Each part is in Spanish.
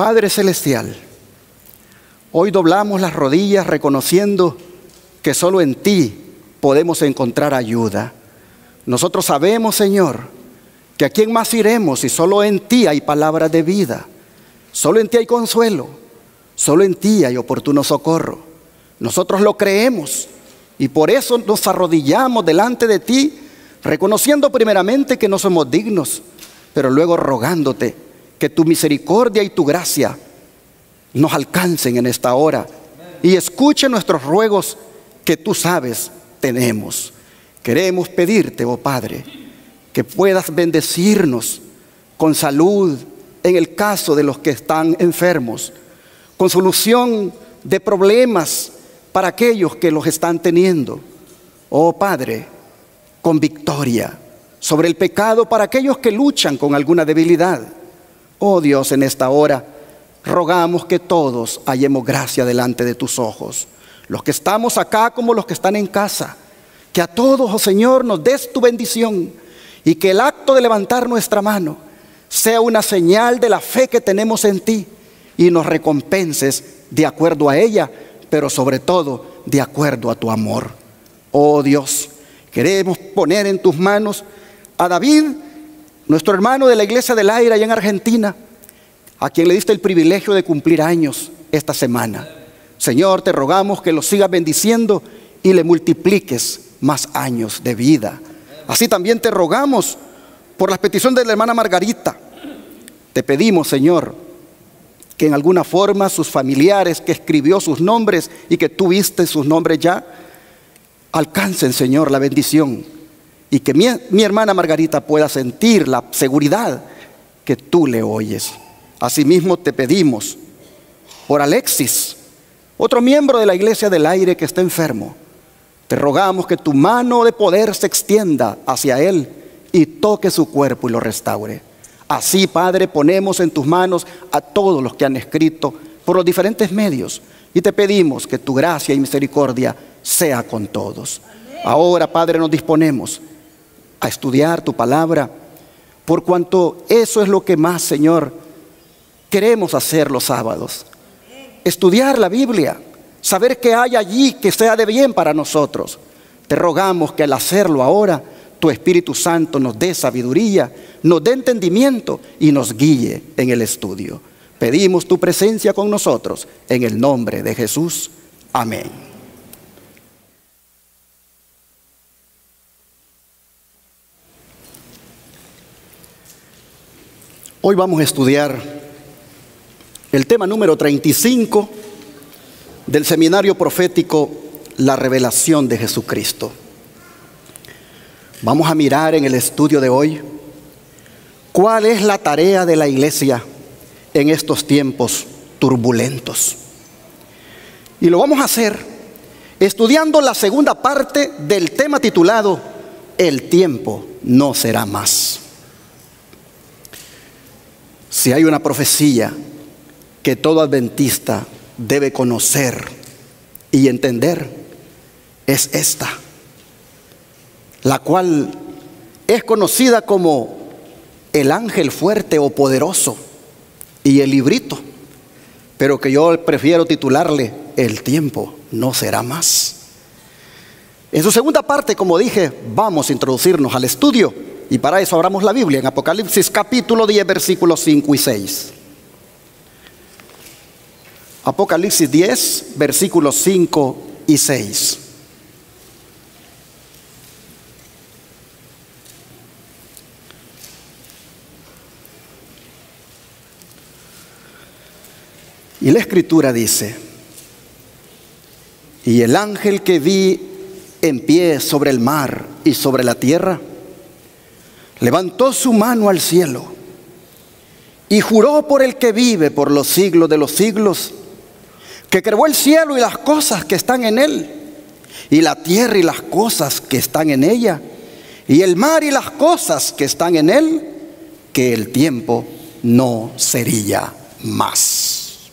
Padre Celestial, hoy doblamos las rodillas reconociendo que solo en ti podemos encontrar ayuda. Nosotros sabemos, Señor, que a quién más iremos si solo en ti hay palabras de vida, solo en ti hay consuelo, solo en ti hay oportuno socorro. Nosotros lo creemos y por eso nos arrodillamos delante de ti, reconociendo primeramente que no somos dignos, pero luego rogándote que tu misericordia y tu gracia nos alcancen en esta hora y escuche nuestros ruegos que tú sabes tenemos. Queremos pedirte, oh Padre, que puedas bendecirnos con salud en el caso de los que están enfermos, con solución de problemas para aquellos que los están teniendo. Oh Padre, con victoria sobre el pecado para aquellos que luchan con alguna debilidad. Oh Dios, en esta hora rogamos que todos hallemos gracia delante de tus ojos, los que estamos acá como los que están en casa, que a todos, oh Señor, nos des tu bendición y que el acto de levantar nuestra mano sea una señal de la fe que tenemos en ti y nos recompenses de acuerdo a ella, pero sobre todo de acuerdo a tu amor. Oh Dios, queremos poner en tus manos a David, nuestro hermano de la Iglesia del Aire allá en Argentina, a quien le diste el privilegio de cumplir años esta semana. Señor, te rogamos que lo sigas bendiciendo y le multipliques más años de vida. Así también te rogamos por las peticiones de la hermana Margarita. Te pedimos, Señor, que en alguna forma sus familiares que escribió sus nombres y que tú viste sus nombres ya, alcancen, Señor, la bendición. Y que mi hermana Margarita pueda sentir la seguridad que tú le oyes. Asimismo te pedimos por Alexis, otro miembro de la Iglesia del Aire que está enfermo. Te rogamos que tu mano de poder se extienda hacia él y toque su cuerpo y lo restaure. Así, Padre, ponemos en tus manos a todos los que han escrito por los diferentes medios y te pedimos que tu gracia y misericordia sea con todos. Ahora, Padre, nos disponemos a estudiar tu palabra, por cuanto eso es lo que más, Señor, queremos hacer los sábados. Estudiar la Biblia, saber qué hay allí que sea de bien para nosotros. Te rogamos que al hacerlo ahora, tu Espíritu Santo nos dé sabiduría, nos dé entendimiento y nos guíe en el estudio. Pedimos tu presencia con nosotros, en el nombre de Jesús. Amén. Hoy vamos a estudiar el tema número 35 del seminario profético, la revelación de Jesucristo. Vamos a mirar en el estudio de hoy cuál es la tarea de la iglesia en estos tiempos turbulentos. Y lo vamos a hacer estudiando la segunda parte del tema titulado El tiempo no será más. Si hay una profecía que todo adventista debe conocer y entender, es esta, la cual es conocida como el ángel fuerte o poderoso y el librito, pero que yo prefiero titularle El tiempo no será más. En su segunda parte, como dije, vamos a introducirnos al estudio. Y para eso abramos la Biblia en Apocalipsis capítulo 10, versículos 5 y 6. Apocalipsis 10, versículos 5 y 6. Y la Escritura dice: y el ángel que vi en pie sobre el mar y sobre la tierra, levantó su mano al cielo y juró por el que vive por los siglos de los siglos, que creó el cielo y las cosas que están en él, y la tierra y las cosas que están en ella, y el mar y las cosas que están en él, que el tiempo no sería más.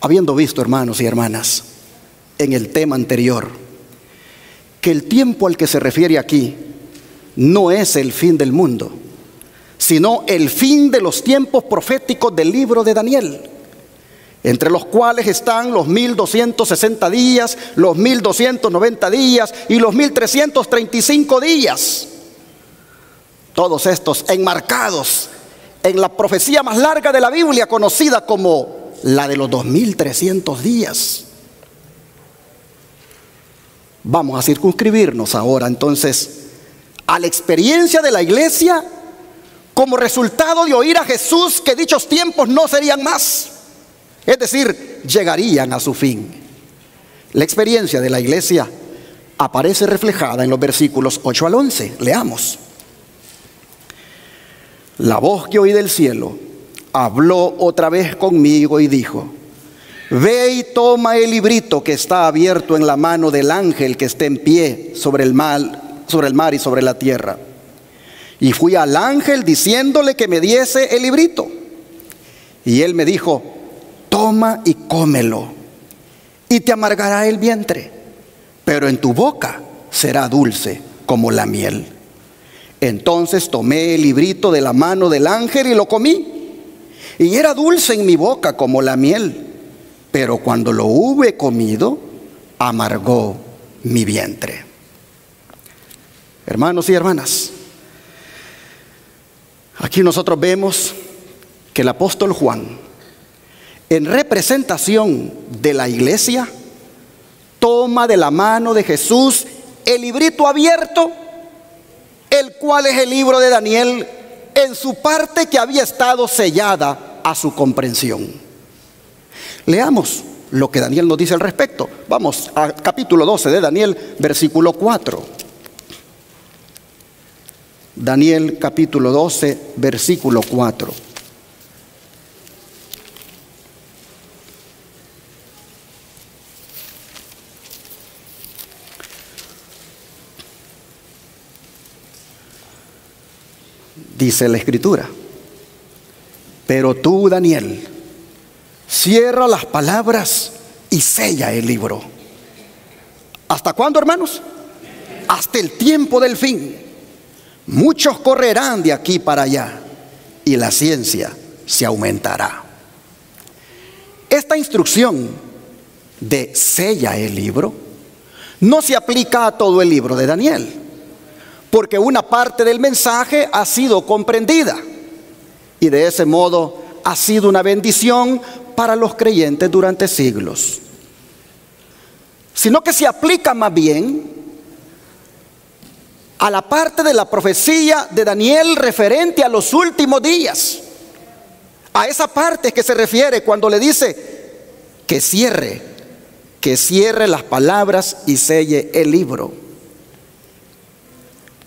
Habiendo visto, hermanos y hermanas, en el tema anterior, que el tiempo al que se refiere aquí no es el fin del mundo, sino el fin de los tiempos proféticos del libro de Daniel, entre los cuales están los 1260 días, los 1290 días y los 1335 días. Todos estos enmarcados en la profecía más larga de la Biblia, conocida como la de los 2300 días. Vamos a circunscribirnos ahora entonces a la experiencia de la iglesia como resultado de oír a Jesús que dichos tiempos no serían más, es decir, llegarían a su fin. La experiencia de la iglesia aparece reflejada en los versículos 8 al 11. Leamos. La voz que oí del cielo habló otra vez conmigo y dijo: ve y toma el librito que está abierto en la mano del ángel que esté en pie sobre el mar y sobre la tierra. Y fui al ángel diciéndole que me diese el librito. Y él me dijo: toma y cómelo, y te amargará el vientre, pero en tu boca será dulce como la miel. Entonces tomé el librito de la mano del ángel y lo comí, y era dulce en mi boca como la miel, pero cuando lo hube comido, amargó mi vientre. Hermanos y hermanas, aquí nosotros vemos que el apóstol Juan, en representación de la iglesia, toma de la mano de Jesús el librito abierto, el cual es el libro de Daniel, en su parte que había estado sellada a su comprensión. Leamos lo que Daniel nos dice al respecto. Vamos al capítulo 12 de Daniel, versículo 4. Daniel capítulo 12, versículo 4. Dice la Escritura: pero tú, Daniel, cierra las palabras y sella el libro. ¿Hasta cuándo, hermanos? Hasta el tiempo del fin. Muchos correrán de aquí para allá y la ciencia se aumentará. Esta instrucción de sella el libro no se aplica a todo el libro de Daniel, porque una parte del mensaje ha sido comprendida y de ese modo ha sido una bendición para los creyentes durante siglos, sino que se aplica más bien a la parte de la profecía de Daniel referente a los últimos días. A esa parte que se refiere cuando le dice que cierre las palabras y selle el libro.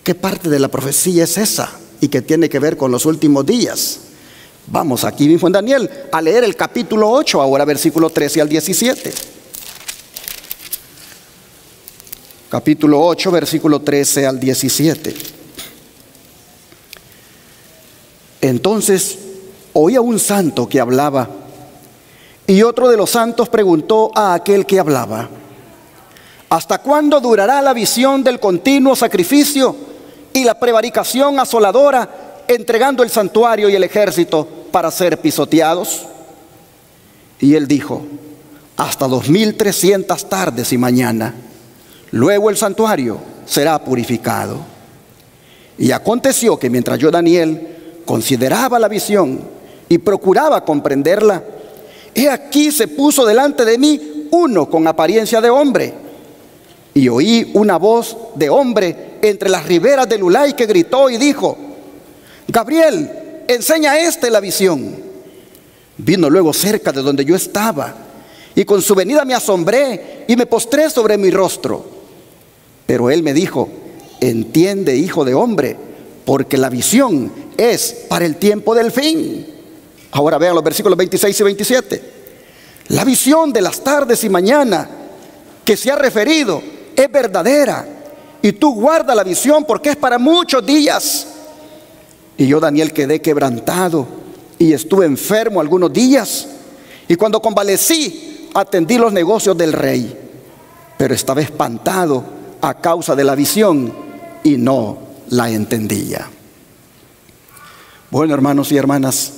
¿Qué parte de la profecía es esa y que tiene que ver con los últimos días? Vamos aquí mismo en Daniel a leer el capítulo 8, ahora versículo 13 al 17. Capítulo 8, versículo 13 al 17. Entonces oí a un santo que hablaba, y otro de los santos preguntó a aquel que hablaba: ¿hasta cuándo durará la visión del continuo sacrificio y la prevaricación asoladora, entregando el santuario y el ejército para ser pisoteados? Y él dijo: hasta 2300 tardes y mañana. Luego el santuario será purificado. Y aconteció que mientras yo, Daniel, consideraba la visión y procuraba comprenderla, he aquí se puso delante de mí uno con apariencia de hombre, y oí una voz de hombre entre las riberas del Ulai que gritó y dijo: Gabriel, enseña a este la visión. Vino luego cerca de donde yo estaba, y con su venida me asombré y me postré sobre mi rostro. Pero él me dijo: entiende, hijo de hombre, porque la visión es para el tiempo del fin. Ahora vean los versículos 26 y 27. La visión de las tardes y mañana que se ha referido es verdadera, y tú guarda la visión porque es para muchos días. Y yo, Daniel, quedé quebrantado y estuve enfermo algunos días, y cuando convalecí atendí los negocios del rey, pero estaba espantado a causa de la visión y no la entendía. Bueno, hermanos y hermanas,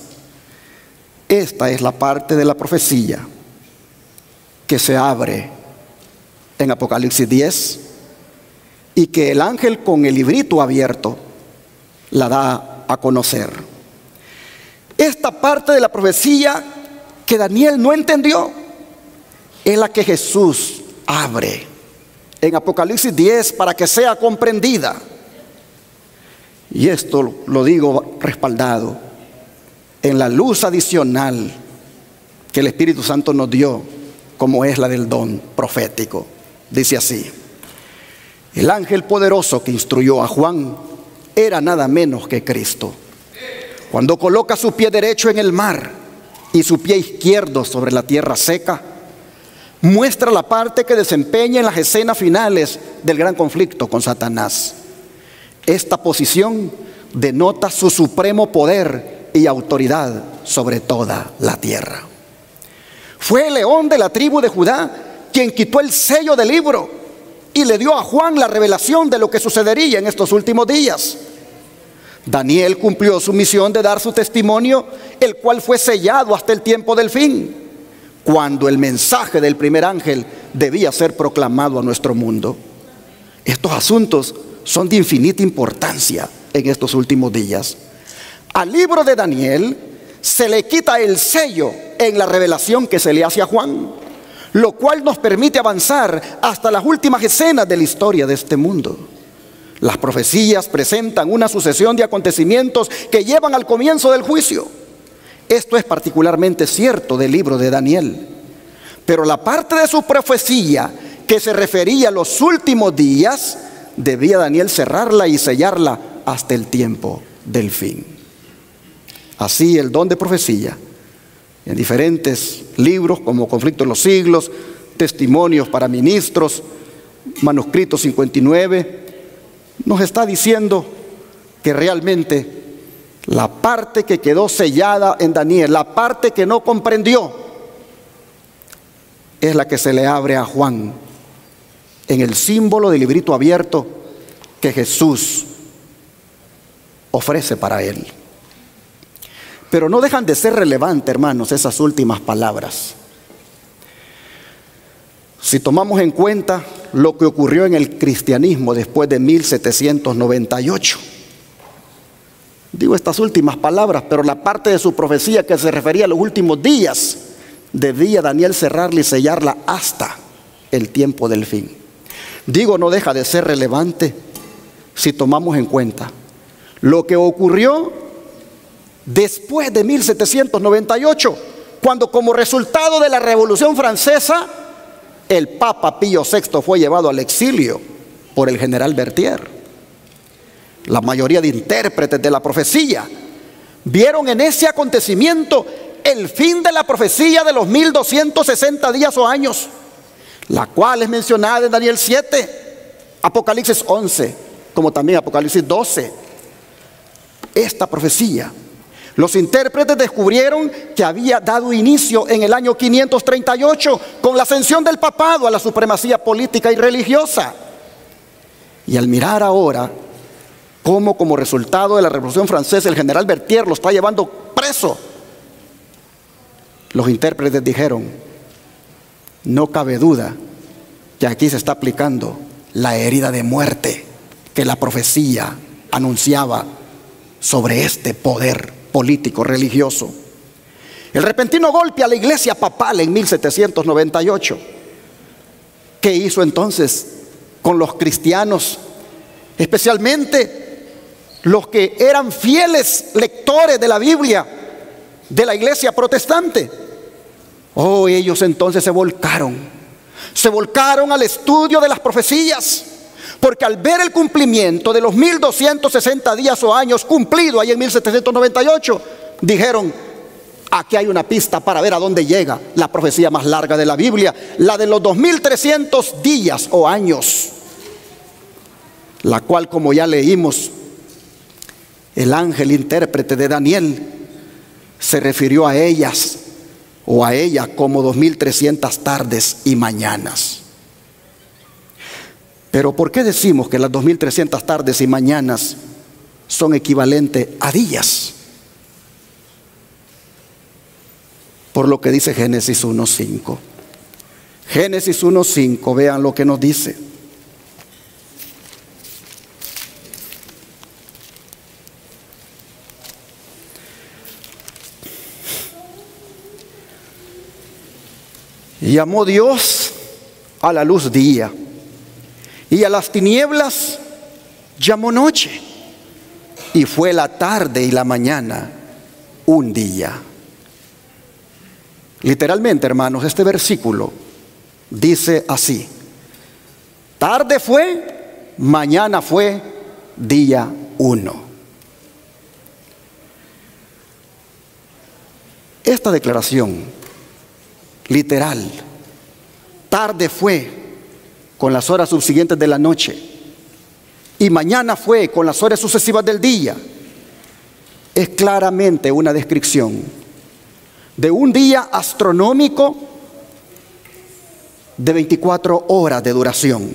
esta es la parte de la profecía que se abre en Apocalipsis 10 y que el ángel con el librito abierto la da a conocer. Esta parte de la profecía que Daniel no entendió es la que Jesús abre en Apocalipsis 10 para que sea comprendida. Y esto lo digo respaldado en la luz adicional que el Espíritu Santo nos dio, como es la del don profético. Dice así: el ángel poderoso que instruyó a Juan era nada menos que Cristo. Cuando coloca su pie derecho en el mar y su pie izquierdo sobre la tierra seca, muestra la parte que desempeña en las escenas finales del gran conflicto con Satanás. Esta posición denota su supremo poder y autoridad sobre toda la tierra. Fue el león de la tribu de Judá quien quitó el sello del libro y le dio a Juan la revelación de lo que sucedería en estos últimos días. Daniel cumplió su misión de dar su testimonio, el cual fue sellado hasta el tiempo del fin, cuando el mensaje del primer ángel debía ser proclamado a nuestro mundo. Estos asuntos son de infinita importancia en estos últimos días. Al libro de Daniel se le quita el sello en la revelación que se le hace a Juan, lo cual nos permite avanzar hasta las últimas escenas de la historia de este mundo. Las profecías presentan una sucesión de acontecimientos que llevan al comienzo del juicio. Esto es particularmente cierto del libro de Daniel. Pero la parte de su profecía que se refería a los últimos días, debía Daniel cerrarla y sellarla hasta el tiempo del fin. Así el don de profecía, en diferentes libros como Conflicto de los Siglos, Testimonios para Ministros, Manuscrito 59, nos está diciendo que realmente la parte que quedó sellada en Daniel, la parte que no comprendió, es la que se le abre a Juan en el símbolo del librito abierto que Jesús ofrece para él. Pero no dejan de ser relevantes, hermanos, esas últimas palabras. Si tomamos en cuenta lo que ocurrió en el cristianismo después de 1798. Digo estas últimas palabras, pero la parte de su profecía que se refería a los últimos días, debía Daniel cerrarla y sellarla hasta el tiempo del fin. Digo, no deja de ser relevante si tomamos en cuenta lo que ocurrió después de 1798, cuando como resultado de la Revolución Francesa, el Papa Pío VI fue llevado al exilio por el general Berthier. La mayoría de intérpretes de la profecía vieron en ese acontecimiento el fin de la profecía de los 1260 días o años, la cual es mencionada en Daniel 7, Apocalipsis 11, como también Apocalipsis 12. Esta profecía, los intérpretes descubrieron que había dado inicio en el año 538 con la ascensión del papado a la supremacía política y religiosa. Y al mirar ahora cómo como resultado de la Revolución Francesa el general Berthier lo está llevando preso, los intérpretes dijeron: no cabe duda que aquí se está aplicando la herida de muerte que la profecía anunciaba sobre este poder político religioso. El repentino golpe a la iglesia papal en 1798, ¿qué hizo entonces con los cristianos, especialmente los que eran fieles lectores de la Biblia de la iglesia protestante? Oh, ellos entonces se volcaron al estudio de las profecías, porque al ver el cumplimiento de los 1260 días o años cumplido ahí en 1798, dijeron: aquí hay una pista para ver a dónde llega la profecía más larga de la Biblia, la de los 2300 días o años, la cual, como ya leímos, el ángel intérprete de Daniel se refirió a ellas o a ella como 2300 tardes y mañanas. Pero ¿por qué decimos que las 2300 tardes y mañanas son equivalentes a días? por lo que dice Génesis 1:5. Génesis 1:5, vean lo que nos dice. Y llamó Dios a la luz día, y a las tinieblas llamó noche, y fue la tarde y la mañana un día. Literalmente, hermanos, este versículo dice así: tarde fue, mañana fue, día 1. Esta declaración literal, tarde fue con las horas subsiguientes de la noche y mañana fue con las horas sucesivas del día, es claramente una descripción de un día astronómico de 24 horas de duración.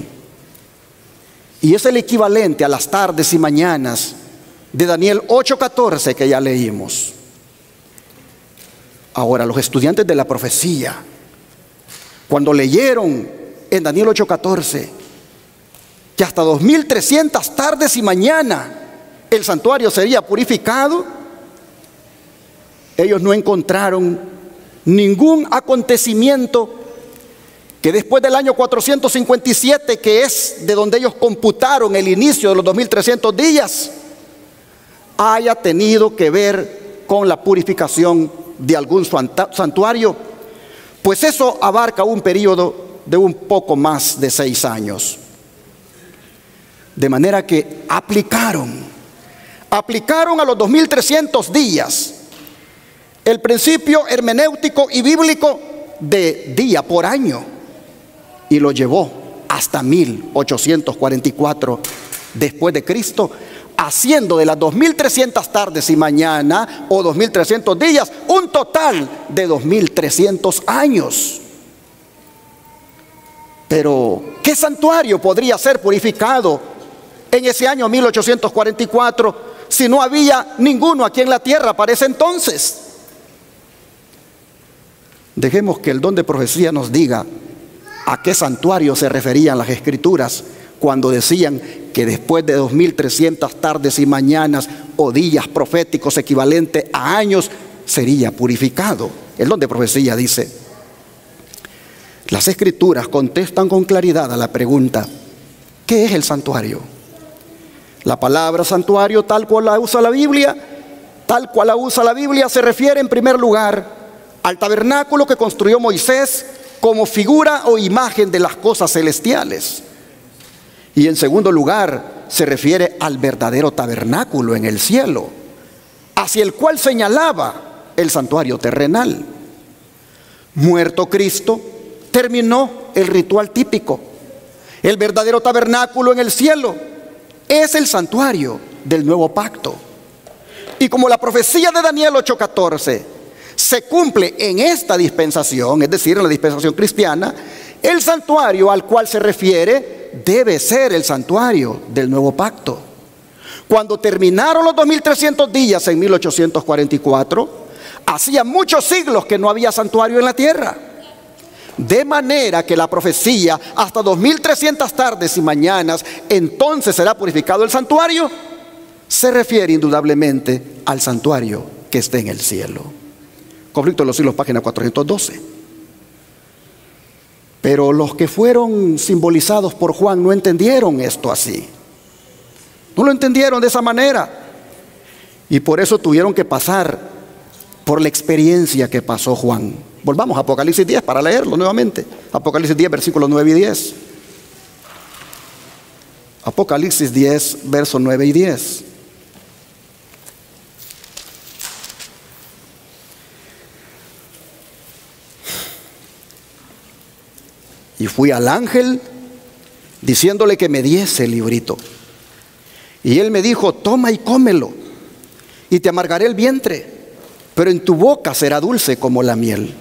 Y es el equivalente a las tardes y mañanas de Daniel 8:14 que ya leímos. Ahora, los estudiantes de la profecía, cuando leyeron en Daniel 8:14 que hasta 2300 tardes y mañana el santuario sería purificado, ellos no encontraron ningún acontecimiento que después del año 457, que es de donde ellos computaron el inicio de los 2300 días, haya tenido que ver con la purificación de algún santuario, pues eso abarca un periodo de un poco más de 6 años. De manera que aplicaron a los 2300 días el principio hermenéutico y bíblico de día por año, y lo llevó hasta 1844 después de Cristo, haciendo de las 2300 tardes y mañana o 2300 días un total de 2300 años. Pero ¿qué santuario podría ser purificado en ese año 1844 si no había ninguno aquí en la tierra para ese entonces? Dejemos que el don de profecía nos diga a qué santuario se referían las Escrituras cuando decían que después de 2300 tardes y mañanas o días proféticos equivalentes a años sería purificado. El don de profecía dice: las Escrituras contestan con claridad a la pregunta: ¿qué es el santuario? La palabra santuario, tal cual la usa la Biblia, se refiere en primer lugar al tabernáculo que construyó Moisés como figura o imagen de las cosas celestiales. Y en segundo lugar, se refiere al verdadero tabernáculo en el cielo, hacia el cual señalaba el santuario terrenal. Muerto Cristo, terminó el ritual típico. El verdadero tabernáculo en el cielo es el santuario del nuevo pacto. Y como la profecía de Daniel 8:14 se cumple en esta dispensación, es decir, en la dispensación cristiana, el santuario al cual se refiere debe ser el santuario del nuevo pacto. Cuando terminaron los 2300 días en 1844, hacía muchos siglos que no había santuario en la tierra. De manera que la profecía, hasta 2300 tardes y mañanas, entonces será purificado el santuario, se refiere indudablemente al santuario que está en el cielo. Conflicto de los Siglos, página 412. Pero los que fueron simbolizados por Juan no entendieron esto así. No lo entendieron de esa manera. Y por eso tuvieron que pasar por la experiencia que pasó Juan. Volvamos a Apocalipsis 10 para leerlo nuevamente. Apocalipsis 10, versículos 9 y 10. Apocalipsis 10, versos 9 y 10. Y fui al ángel diciéndole que me diese el librito. Y él me dijo: toma y cómelo, y te amargaré el vientre, pero en tu boca será dulce como la miel.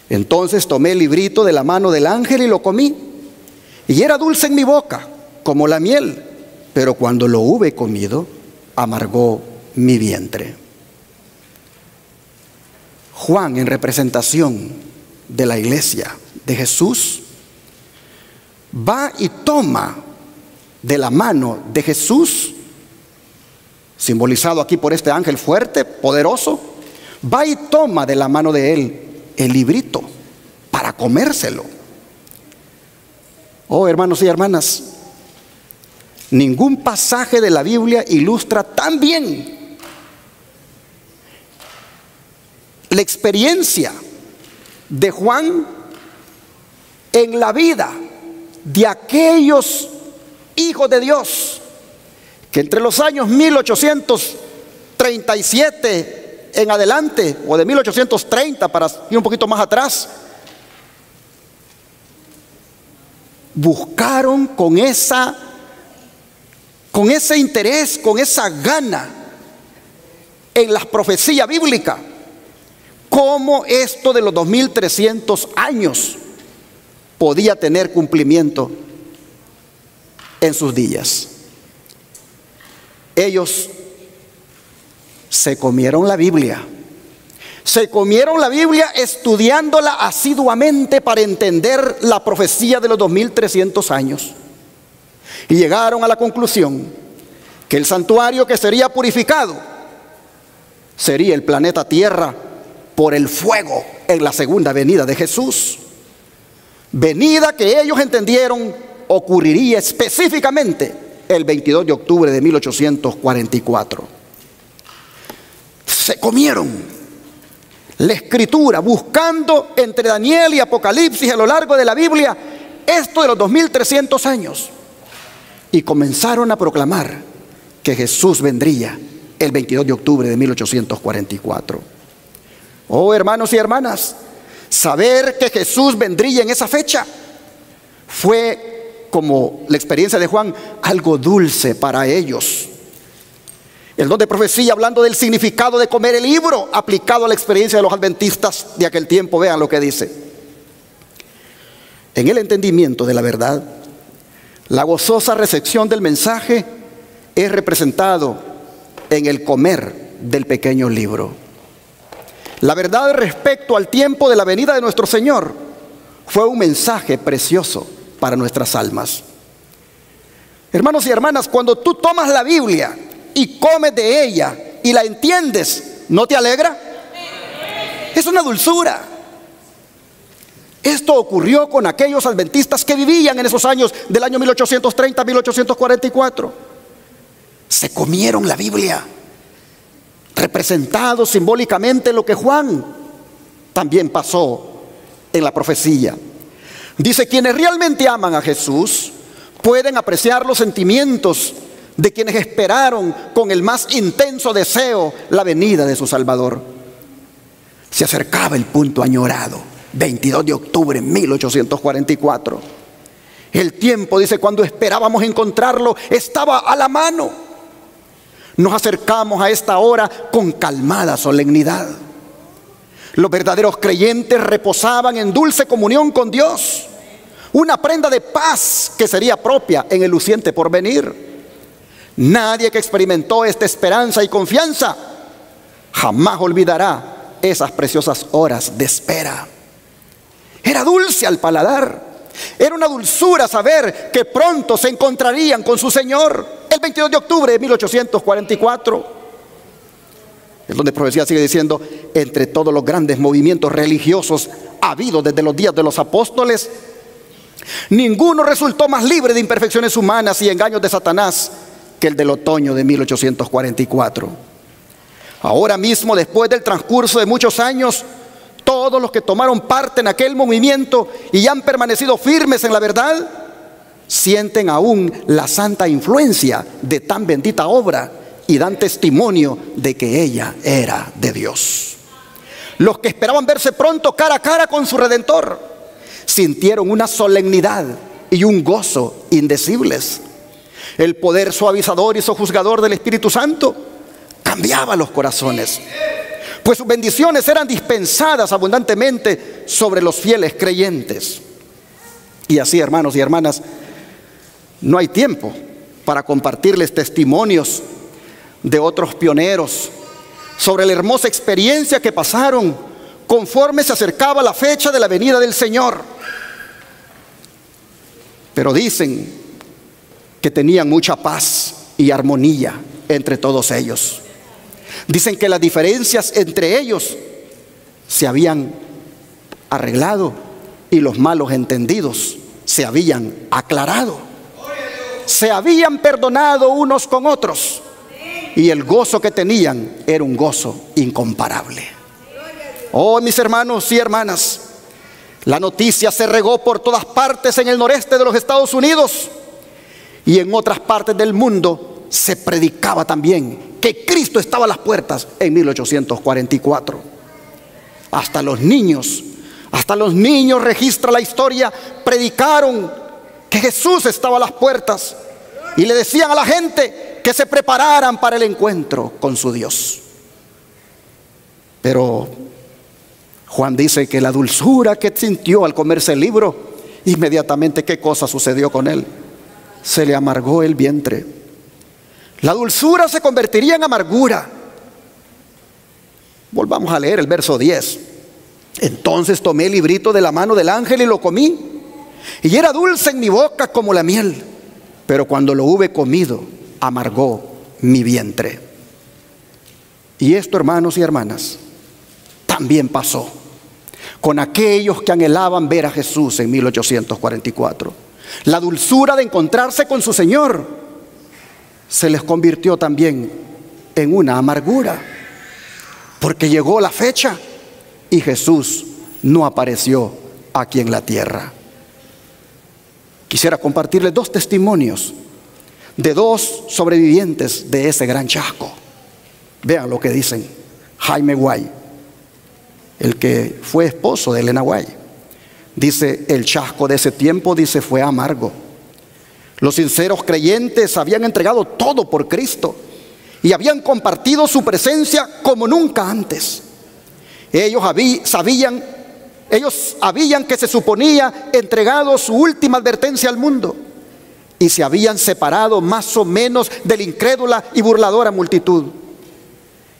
Entonces tomé el librito de la mano del ángel y lo comí, y era dulce en mi boca como la miel, pero cuando lo hube comido, amargó mi vientre. Juan, en representación de la iglesia de Jesús, va y toma de la mano de Jesús, simbolizado aquí por este ángel fuerte, poderoso, va y toma de la mano de él el librito para comérselo. Oh, hermanos y hermanas, ningún pasaje de la Biblia ilustra tan bien la experiencia de Juan en la vida de aquellos hijos de Dios que entre los años 1837 en adelante, o de 1830 para ir un poquito más atrás, buscaron con ese interés, con esa gana en la profecía bíblica, cómo esto de los 2300 años podía tener cumplimiento en sus días. Ellos se comieron la Biblia. Se comieron la Biblia estudiándola asiduamente para entender la profecía de los 2300 años. Y llegaron a la conclusión que el santuario que sería purificado sería el planeta Tierra por el fuego en la segunda venida de Jesús. Venida que ellos entendieron ocurriría específicamente el 22 de octubre de 1844. Se comieron la escritura, buscando entre Daniel y Apocalipsis a lo largo de la Biblia esto de los 2300 años, y comenzaron a proclamar que Jesús vendría el 22 de octubre de 1844. Oh, hermanos y hermanas, saber que Jesús vendría en esa fecha fue, como la experiencia de Juan, algo dulce para ellos. El don de profecía, hablando del significado de comer el libro, aplicado a la experiencia de los adventistas de aquel tiempo. Vean lo que dice: en el entendimiento de la verdad, la gozosa recepción del mensaje es representado en el comer del pequeño libro. La verdad respecto al tiempo de la venida de nuestro Señor fue un mensaje precioso para nuestras almas. Hermanos y hermanas, cuando tú tomas la Biblia y comes de ella y la entiendes, ¿no te alegra? Es una dulzura. Esto ocurrió con aquellos adventistas que vivían en esos años del año 1830 a 1844. Se comieron la Biblia, representado simbólicamente lo que Juan también pasó en la profecía. Dice: quienes realmente aman a Jesús pueden apreciar los sentimientos de quienes esperaron con el más intenso deseo la venida de su Salvador. Se acercaba el punto añorado, 22 de octubre de 1844. El tiempo, dice, cuando esperábamos encontrarlo, estaba a la mano. Nos acercamos a esta hora con calmada solemnidad. Los verdaderos creyentes reposaban en dulce comunión con Dios, una prenda de paz que sería propia en el luciente porvenir. Nadie que experimentó esta esperanza y confianza jamás olvidará esas preciosas horas de espera. Era dulce al paladar, era una dulzura saber que pronto se encontrarían con su Señor el 22 de octubre de 1844. Es donde la profecía sigue diciendo: entre todos los grandes movimientos religiosos habidos desde los días de los apóstoles, ninguno resultó más libre de imperfecciones humanas y engaños de Satanás que el del otoño de 1844. Ahora mismo, después del transcurso de muchos años, todos los que tomaron parte en aquel movimiento y han permanecido firmes en la verdad, sienten aún la santa influencia de tan bendita obra y dan testimonio de que ella era de Dios. Los que esperaban verse pronto cara a cara con su Redentor sintieron una solemnidad y un gozo indecibles. El poder suavizador y sojuzgador del Espíritu Santo cambiaba los corazones, pues sus bendiciones eran dispensadas abundantemente sobre los fieles creyentes. Y así, hermanos y hermanas, no hay tiempo para compartirles testimonios de otros pioneros sobre la hermosa experiencia que pasaron conforme se acercaba la fecha de la venida del Señor. Pero dicen que tenían mucha paz y armonía entre todos ellos. Dicen que las diferencias entre ellos se habían arreglado y los malos entendidos se habían aclarado. Se habían perdonado unos con otros y el gozo que tenían era un gozo incomparable. Oh, mis hermanos y hermanas, la noticia se regó por todas partes en el noreste de los Estados Unidos y en otras partes del mundo se predicaba también que Cristo estaba a las puertas en 1844. Hasta los niños registra la historia, predicaron que Jesús estaba a las puertas y le decían a la gente que se prepararan para el encuentro con su Dios. Pero Juan dice que la dulzura que sintió al comerse el libro, inmediatamente, ¿qué cosa sucedió con él? Se le amargó el vientre. La dulzura se convertiría en amargura. Volvamos a leer el verso 10. Entonces tomé el librito de la mano del ángel y lo comí, y era dulce en mi boca como la miel, pero cuando lo hube comido, amargó mi vientre. Y esto, hermanos y hermanas, también pasó con aquellos que anhelaban ver a Jesús en 1844. La dulzura de encontrarse con su Señor se les convirtió también en una amargura, porque llegó la fecha y Jesús no apareció aquí en la tierra. Quisiera compartirles dos testimonios de dos sobrevivientes de ese gran chasco. Vean lo que dicen. Jaime Guay, el que fue esposo de Elena Guay, dice: el chasco de ese tiempo, dice, fue amargo. Los sinceros creyentes habían entregado todo por Cristo y habían compartido su presencia como nunca antes. Ellos habían que se suponía entregado su última advertencia al mundo y se habían separado más o menos de la incrédula y burladora multitud.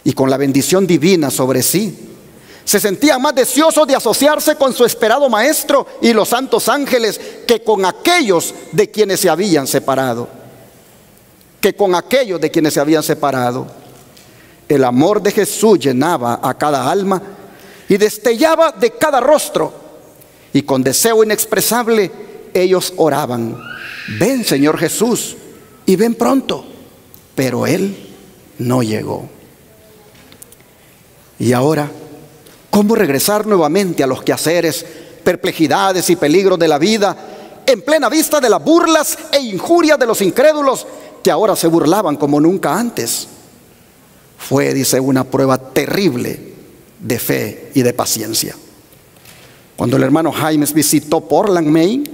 Y con la bendición divina sobre sí, se sentían más deseosos de asociarse con su esperado Maestro y los santos ángeles que con aquellos de quienes se habían separado. El amor de Jesús llenaba a cada alma y destellaba de cada rostro, y con deseo inexpresable ellos oraban: ven, Señor Jesús, y ven pronto. Pero Él no llegó. Y ahora, ¿cómo regresar nuevamente a los quehaceres, perplejidades y peligros de la vida, en plena vista de las burlas e injurias de los incrédulos que ahora se burlaban como nunca antes? Fue, dice, una prueba terrible de fe y de paciencia. Cuando el hermano Jaime visitó Portland, Maine,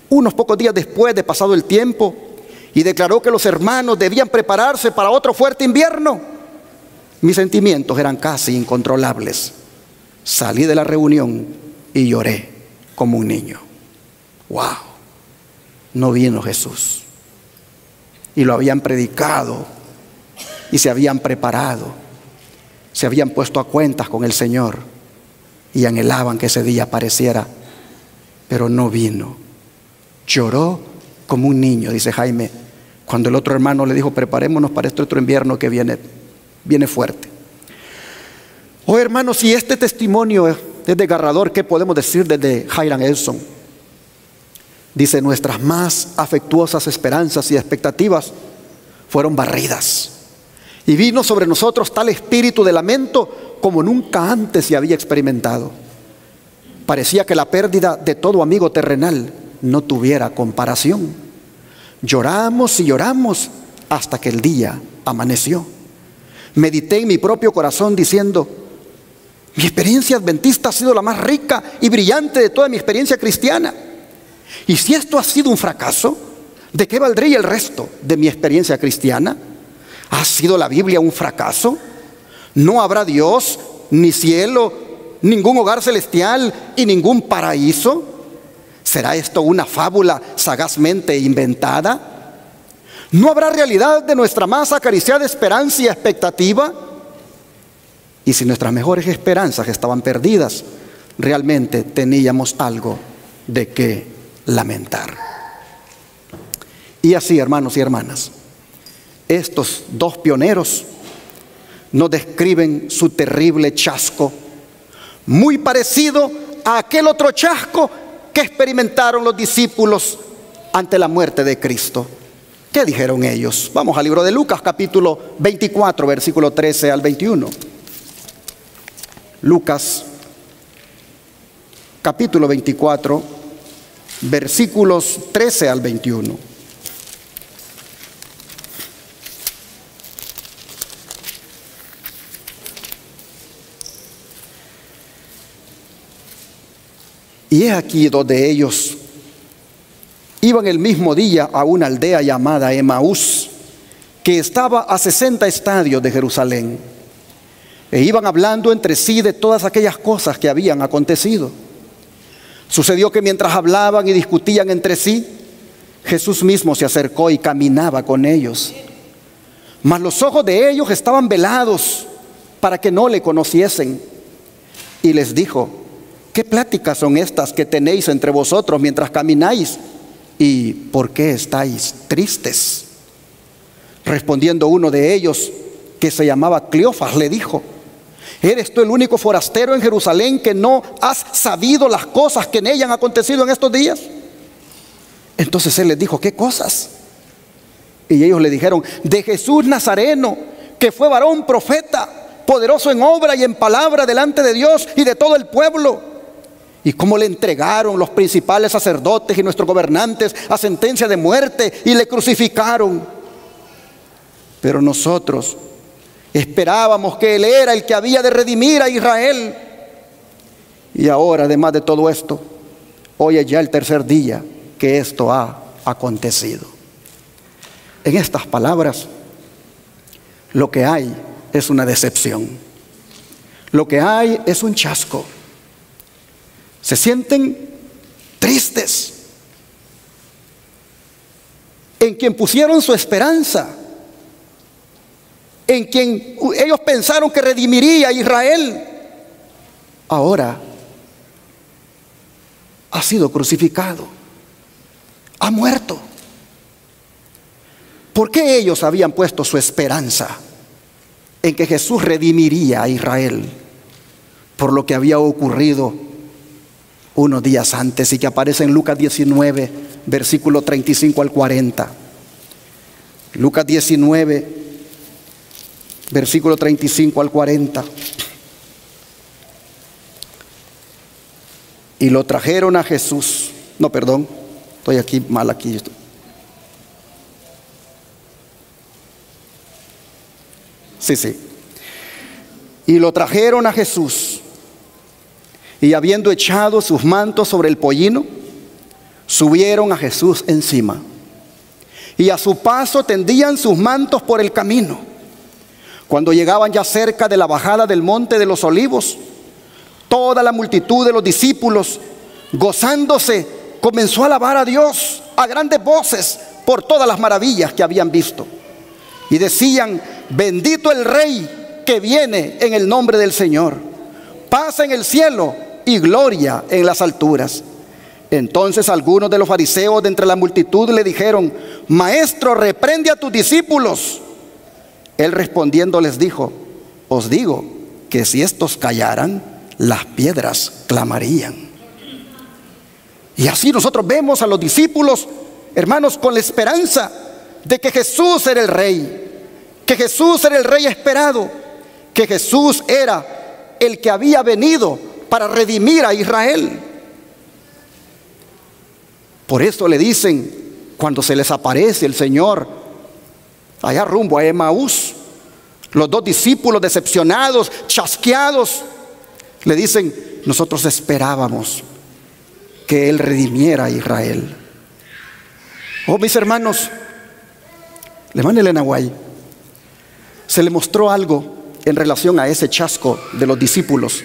unos pocos días después de pasado el tiempo, y declaró que los hermanos debían prepararse para otro fuerte invierno, mis sentimientos eran casi incontrolables. Salí de la reunión y lloré como un niño. ¡Wow! No vino Jesús. Y lo habían predicado y se habían preparado, se habían puesto a cuentas con el Señor y anhelaban que ese día apareciera, pero no vino. Lloró como un niño, dice Jaime, cuando el otro hermano le dijo: preparémonos para este otro invierno que viene fuerte. Oh, hermanos, si este testimonio es desgarrador, ¿qué podemos decir desde Hiram Edson? Dice: nuestras más afectuosas esperanzas y expectativas fueron barridas, y vino sobre nosotros tal espíritu de lamento como nunca antes se había experimentado. Parecía que la pérdida de todo amigo terrenal no tuviera comparación. Lloramos y lloramos hasta que el día amaneció. Medité en mi propio corazón diciendo: mi experiencia adventista ha sido la más rica y brillante de toda mi experiencia cristiana. Y si esto ha sido un fracaso, ¿de qué valdría el resto de mi experiencia cristiana? ¿Ha sido la Biblia un fracaso? ¿No habrá Dios, ni cielo, ningún hogar celestial y ningún paraíso? ¿Será esto una fábula sagazmente inventada? ¿No habrá realidad de nuestra más acariciada esperanza y expectativa? Y si nuestras mejores esperanzas estaban perdidas, realmente teníamos algo de qué lamentar. Y así, hermanos y hermanas, estos dos pioneros nos describen su terrible chasco, muy parecido a aquel otro chasco que experimentaron los discípulos ante la muerte de Cristo. ¿Qué dijeron ellos? Vamos al libro de Lucas, capítulo 24, versículo 13 al 21. Lucas, capítulo 24, versículos 13 al 21. Y es aquí donde ellos iban el mismo día a una aldea llamada Emaús, que estaba a 60 estadios de Jerusalén. E iban hablando entre sí de todas aquellas cosas que habían acontecido. Sucedió que mientras hablaban y discutían entre sí, Jesús mismo se acercó y caminaba con ellos. Mas los ojos de ellos estaban velados para que no le conociesen. Y les dijo: ¿qué pláticas son estas que tenéis entre vosotros mientras camináis? ¿Y por qué estáis tristes? Respondiendo uno de ellos, que se llamaba Cleofas, le dijo: ¿eres tú el único forastero en Jerusalén que no has sabido las cosas que en ella han acontecido en estos días? Entonces él les dijo: ¿qué cosas? Y ellos le dijeron: de Jesús Nazareno, que fue varón profeta, poderoso en obra y en palabra delante de Dios y de todo el pueblo. Y cómo le entregaron los principales sacerdotes y nuestros gobernantes a sentencia de muerte y le crucificaron. Pero nosotros esperábamos que Él era el que había de redimir a Israel. Y ahora, además de todo esto, hoy es ya el tercer día que esto ha acontecido. En estas palabras, lo que hay es una decepción. Lo que hay es un chasco. Se sienten tristes en quien pusieron su esperanza, en quien ellos pensaron que redimiría a Israel. Ahora ha sido crucificado, ha muerto. ¿Por qué ellos habían puesto su esperanza en que Jesús redimiría a Israel? Por lo que había ocurrido unos días antes y que aparece en Lucas 19, versículo 35 al 40. Lucas 19, versículo 35 al 40. Y lo trajeron a Jesús. No, perdón, estoy aquí mal aquí. Sí. Y lo trajeron a Jesús. Y habiendo echado sus mantos sobre el pollino, subieron a Jesús encima. Y a su paso tendían sus mantos por el camino. Cuando llegaban ya cerca de la bajada del monte de los Olivos, toda la multitud de los discípulos, gozándose, comenzó a alabar a Dios a grandes voces por todas las maravillas que habían visto. Y decían: bendito el Rey que viene en el nombre del Señor. Paz en el cielo y gloria en las alturas. Entonces algunos de los fariseos de entre la multitud le dijeron: Maestro, reprende a tus discípulos. Él respondiendo les dijo: os digo que si estos callaran, las piedras clamarían. Y así nosotros vemos a los discípulos, hermanos, con la esperanza de que Jesús era el Rey, que Jesús era el Rey esperado, que Jesús era el que había venido para redimir a Israel. Por eso le dicen, cuando se les aparece el Señor allá rumbo a Emaús, los dos discípulos decepcionados, chasqueados, le dicen: nosotros esperábamos que Él redimiera a Israel. Oh, mis hermanos, le mande el Nahuay, se le mostró algo en relación a ese chasco de los discípulos,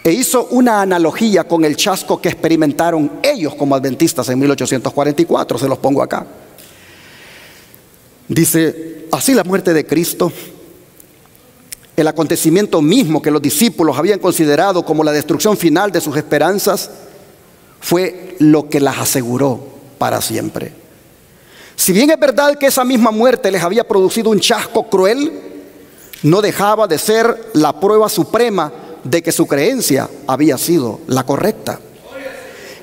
e hizo una analogía con el chasco que experimentaron ellos como adventistas en 1844. Se los pongo acá. Dice: así la muerte de Cristo el acontecimiento mismo que los discípulos habían considerado como la destrucción final de sus esperanzas, fue lo que las aseguró para siempre. Si bien es verdad que esa misma muerte les había producido un chasco cruel, no dejaba de ser la prueba suprema de que su creencia había sido la correcta.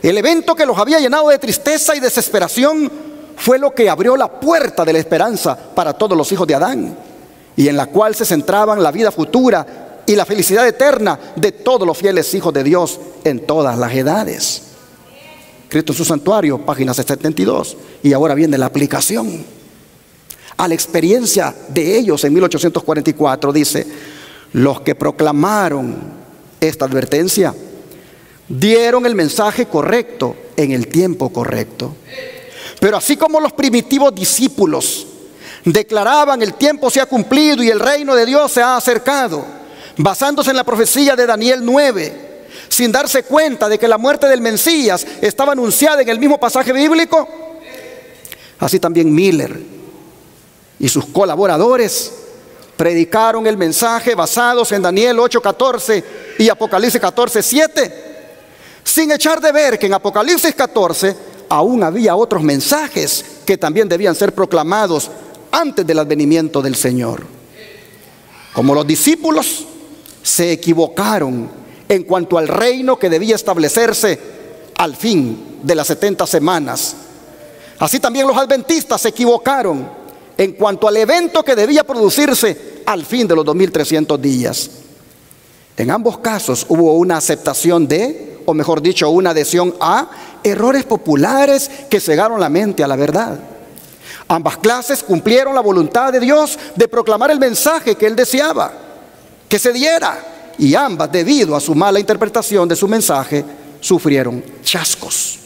El evento que los había llenado de tristeza y desesperación fue lo que abrió la puerta de la esperanza para todos los hijos de Adán, y en la cual se centraban la vida futura y la felicidad eterna de todos los fieles hijos de Dios en todas las edades. Cristo en su santuario, página 72. Y ahora viene la aplicación a la experiencia de ellos en 1844. Dice: los que proclamaron esta advertencia dieron el mensaje correcto en el tiempo correcto. Pero así como los primitivos discípulos declaraban: el tiempo se ha cumplido y el reino de Dios se ha acercado, basándose en la profecía de Daniel 9, sin darse cuenta de que la muerte del Mesías estaba anunciada en el mismo pasaje bíblico, así también Miller y sus colaboradores predicaron el mensaje basados en Daniel 8:14 y Apocalipsis 14:7, sin echar de ver que en Apocalipsis 14 aún había otros mensajes que también debían ser proclamados antes del advenimiento del Señor. Como los discípulos se equivocaron en cuanto al reino que debía establecerse al fin de las 70 semanas, así también los adventistas se equivocaron en cuanto al evento que debía producirse al fin de los 2300 días. En ambos casos hubo una aceptación de, o mejor dicho, una adhesión a errores populares que cegaron la mente a la verdad. Ambas clases cumplieron la voluntad de Dios de proclamar el mensaje que Él deseaba que se diera, y ambas, debido a su mala interpretación de su mensaje, sufrieron chascos.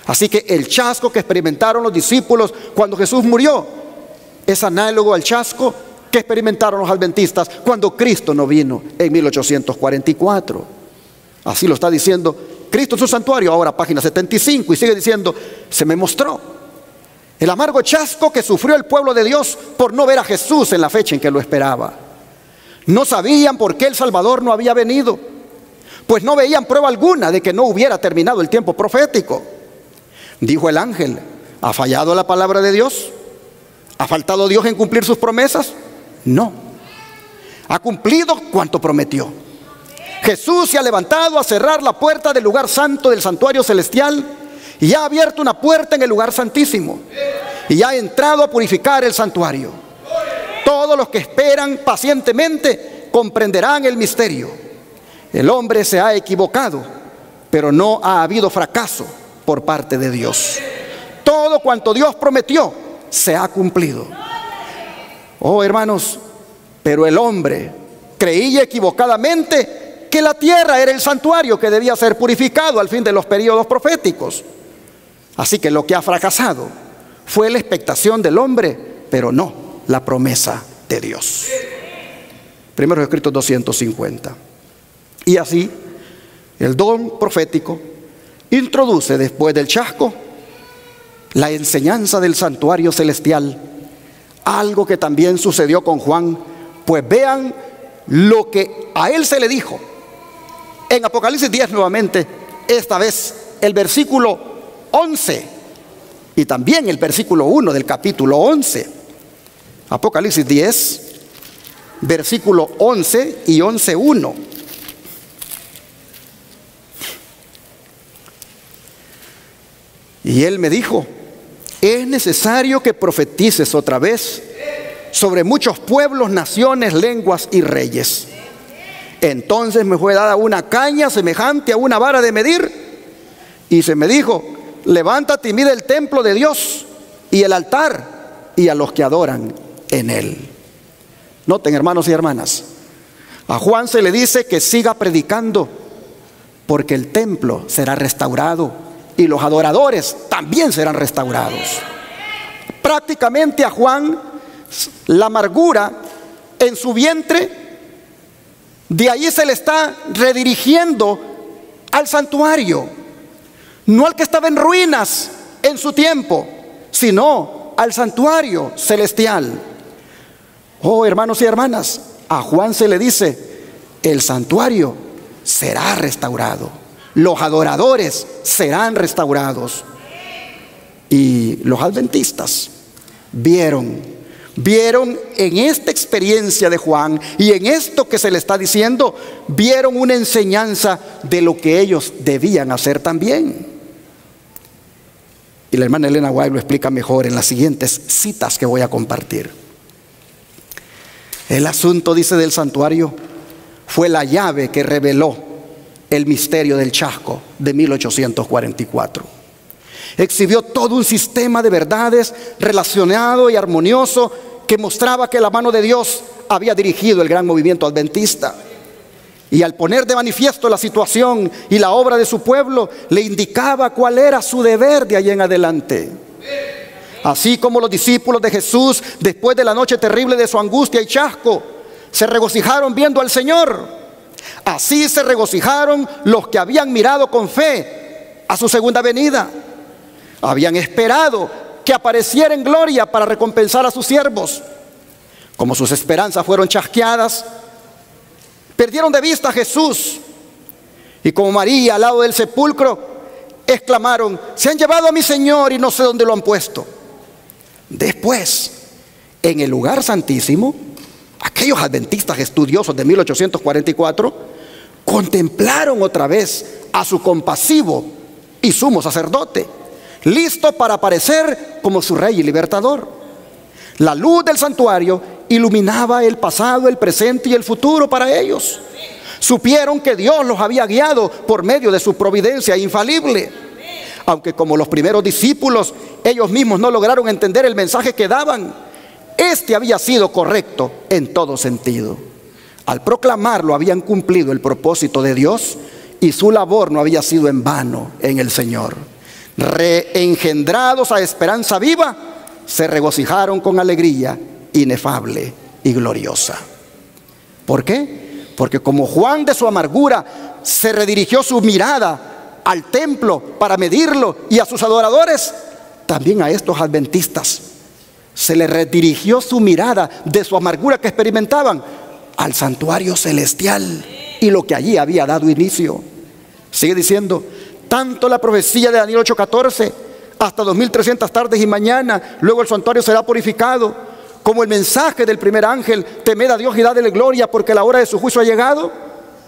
Así que el chasco que experimentaron los discípulos cuando Jesús murió es análogo al chasco que experimentaron los adventistas cuando Cristo no vino en 1844. Así lo está diciendo Cristo en su santuario, ahora página 75, y sigue diciendo: se me mostró el amargo chasco que sufrió el pueblo de Dios por no ver a Jesús en la fecha en que lo esperaba. No sabían por qué el Salvador no había venido, pues no veían prueba alguna de que no hubiera terminado el tiempo profético. Dijo el ángel: ¿ha fallado la palabra de Dios? ¿Ha faltado Dios en cumplir sus promesas? No, ha cumplido cuanto prometió. Jesús se ha levantado a cerrar la puerta del lugar santo del santuario celestial y ha abierto una puerta en el lugar santísimo y ha entrado a purificar el santuario. Todos los que esperan pacientemente comprenderán el misterio. El hombre se ha equivocado, pero no ha habido fracaso por parte de Dios. Todo cuanto Dios prometió se ha cumplido. Oh, hermanos, pero el hombre creía equivocadamente que la tierra era el santuario que debía ser purificado al fin de los periodos proféticos. Así que lo que ha fracasado fue la expectación del hombre, pero no la promesa de Dios. Primeros Escritos 250. Y así, el don profético introduce después del chasco la enseñanza del santuario celestial, algo que también sucedió con Juan. Pues vean lo que a él se le dijo en Apocalipsis 10 nuevamente, esta vez el versículo 11 y también el versículo 1 del capítulo 11. Apocalipsis 10, versículo 11 y 11:1. Y él me dijo: es necesario que profetices otra vez sobre muchos pueblos, naciones, lenguas y reyes. Entonces me fue dada una caña semejante a una vara de medir, y se me dijo: levántate y mide el templo de Dios y el altar y a los que adoran en él. Noten, hermanos y hermanas, a Juan se le dice que siga predicando, porque el templo será restaurado y los adoradores también serán restaurados. Prácticamente a Juan, la amargura en su vientre, de ahí se le está redirigiendo al santuario, no al que estaba en ruinas en su tiempo, sino al santuario celestial. Oh, hermanos y hermanas, a Juan se le dice: el santuario será restaurado, los adoradores serán restaurados. Y los adventistas vieron en esta experiencia de Juan y en esto que se le está diciendo, vieron una enseñanza de lo que ellos debían hacer también. Y la hermana Elena White lo explica mejor en las siguientes citas que voy a compartir. El asunto, dice, del santuario fue la llave que reveló el misterio del chasco de 1844. Exhibió todo un sistema de verdades relacionado y armonioso que mostraba que la mano de Dios había dirigido el gran movimiento adventista. Y al poner de manifiesto la situación y la obra de su pueblo, le indicaba cuál era su deber de allí en adelante. Así como los discípulos de Jesús, después de la noche terrible de su angustia y chasco, se regocijaron viendo al Señor, así se regocijaron los que habían mirado con fe a su segunda venida. Habían esperado que apareciera en gloria para recompensar a sus siervos. Como sus esperanzas fueron chasqueadas, perdieron de vista a Jesús. Y como María al lado del sepulcro, exclamaron: se han llevado a mi Señor y no sé dónde lo han puesto. Después, en el lugar santísimo, aquellos adventistas estudiosos de 1844 contemplaron otra vez a su compasivo y sumo sacerdote, listo para aparecer como su rey y libertador. La luz del santuario iluminaba el pasado, el presente y el futuro para ellos. Supieron que Dios los había guiado por medio de su providencia infalible. Aunque como los primeros discípulos, ellos mismos no lograron entender el mensaje que daban, este había sido correcto en todo sentido. Al proclamarlo habían cumplido el propósito de Dios y su labor no había sido en vano en el Señor. Reengendrados a esperanza viva, se regocijaron con alegría inefable y gloriosa. ¿Por qué? Porque como Juan de su amargura se redirigió su mirada al templo para medirlo y a sus adoradores, también a estos adventistas se les redirigió su mirada de su amargura que experimentaban al santuario celestial y lo que allí había dado inicio. Sigue diciendo: tanto la profecía de Daniel 8:14, hasta 2300 tardes y mañana, luego el santuario será purificado, como el mensaje del primer ángel, temed a Dios y dadle gloria porque la hora de su juicio ha llegado,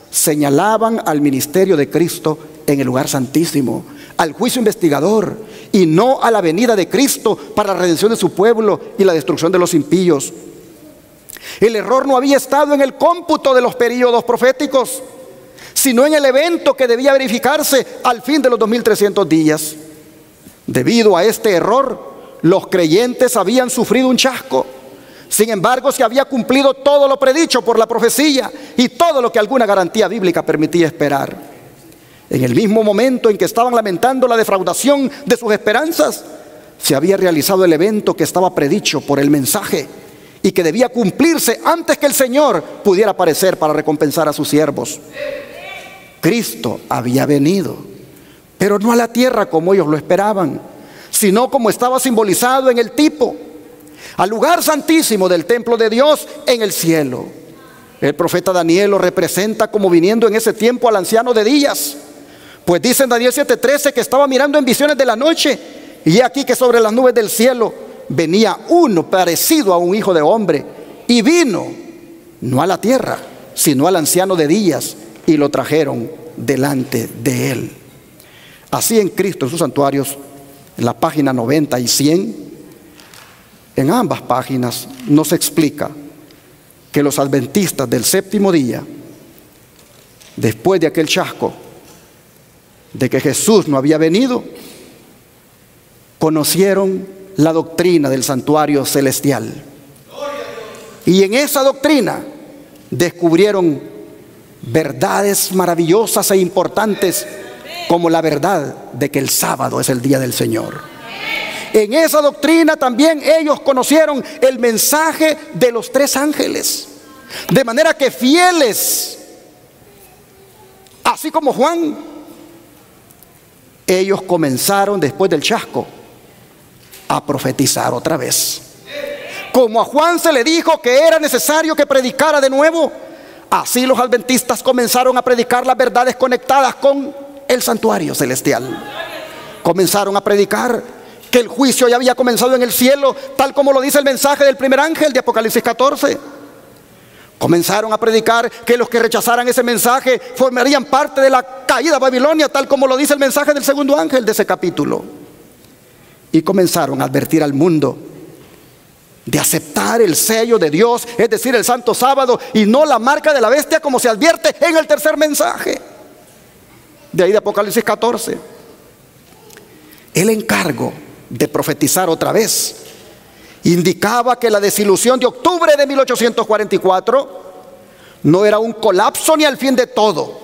señalaban al ministerio de Cristo en el lugar santísimo, al juicio investigador, y no a la venida de Cristo para la redención de su pueblo y la destrucción de los impíos. El error no había estado en el cómputo de los períodos proféticos, sino en el evento que debía verificarse al fin de los 2300 días. Debido a este error, los creyentes habían sufrido un chasco. Sin embargo, se había cumplido todo lo predicho por la profecía y todo lo que alguna garantía bíblica permitía esperar. En el mismo momento en que estaban lamentando la defraudación de sus esperanzas, se había realizado el evento que estaba predicho por el mensaje y que debía cumplirse antes que el Señor pudiera aparecer para recompensar a sus siervos. Cristo había venido, pero no a la tierra como ellos lo esperaban, sino como estaba simbolizado en el tipo, al lugar santísimo del templo de Dios en el cielo. El profeta Daniel lo representa como viniendo en ese tiempo al anciano de días, pues dice en Daniel 7:13 que estaba mirando en visiones de la noche, y he aquí que sobre las nubes del cielo venía uno parecido a un hijo de hombre, y vino no a la tierra, sino al anciano de días, y lo trajeron delante de él. Así en Cristo, en sus santuarios, en la página 90 y 100, en ambas páginas nos explica que los adventistas del séptimo día, después de aquel chasco, de que Jesús no había venido, conocieron la doctrina del santuario celestial. Y en esa doctrina descubrieron verdades maravillosas e importantes, como la verdad de que el sábado es el día del Señor. En esa doctrina también ellos conocieron el mensaje de los 3 ángeles, de manera que fieles, así como Juan, ellos comenzaron después del chasco a profetizar otra vez. Como a Juan se le dijo que era necesario que predicara de nuevo, así los adventistas comenzaron a predicar las verdades conectadas con el santuario celestial. Comenzaron a predicar que el juicio ya había comenzado en el cielo, tal como lo dice el mensaje del primer ángel de Apocalipsis 14. Comenzaron a predicar que los que rechazaran ese mensaje formarían parte de la caída a Babilonia, tal como lo dice el mensaje del segundo ángel de ese capítulo. Y comenzaron a advertir al mundo de aceptar el sello de Dios, es decir, el santo sábado, y no la marca de la bestia, como se advierte en el tercer mensaje de ahí de Apocalipsis 14. El encargo de profetizar otra vez indicaba que la desilusión de octubre de 1844 no era un colapso ni el fin de todo.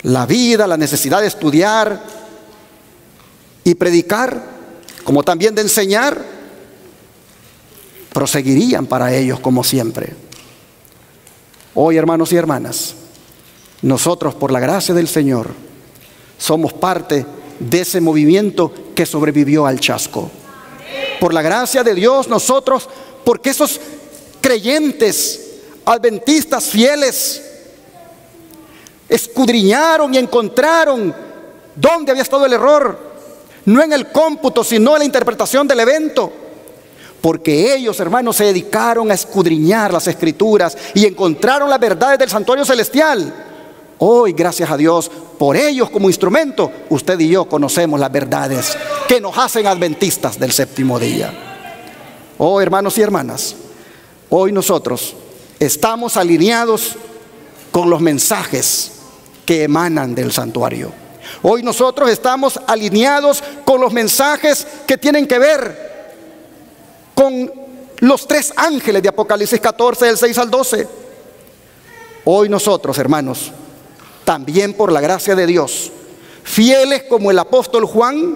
La vida, la necesidad de estudiar y predicar, como también de enseñar, proseguirían para ellos como siempre. Hoy, hermanos y hermanas, nosotros, por la gracia del Señor, somos parte de ese movimiento que sobrevivió al chasco. Por la gracia de Dios, nosotros, porque esos creyentes adventistas fieles escudriñaron y encontraron dónde había estado el error, no en el cómputo, sino en la interpretación del evento. Porque ellos, hermanos, se dedicaron a escudriñar las escrituras y encontraron las verdades del santuario celestial. Hoy, gracias a Dios, por ellos como instrumento, usted y yo conocemos las verdades que nos hacen adventistas del séptimo día. Oh, hermanos y hermanas, hoy nosotros estamos alineados con los mensajes que emanan del santuario. Hoy nosotros estamos alineados con los mensajes que tienen que ver con los tres ángeles de Apocalipsis 14, del 6 al 12. Hoy nosotros, hermanos, también por la gracia de Dios, fieles como el apóstol Juan,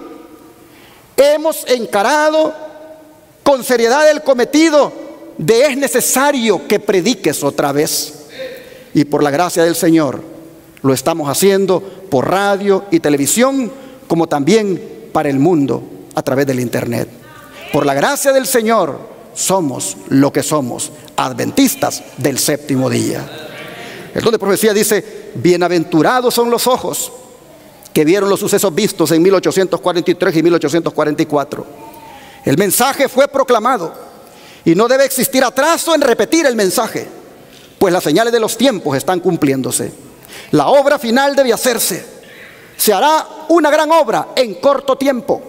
hemos encarado con seriedad el cometido de es necesario que prediques otra vez. Y por la gracia del Señor lo estamos haciendo por radio y televisión, como también para el mundo a través del internet. Por la gracia del Señor somos lo que somos, adventistas del séptimo día. El don de profecía dice: bienaventurados son los ojos que vieron los sucesos vistos en 1843 y 1844. El mensaje fue proclamado y no debe existir atraso en repetir el mensaje, pues las señales de los tiempos están cumpliéndose. La obra final debe hacerse. Se hará una gran obra en corto tiempo.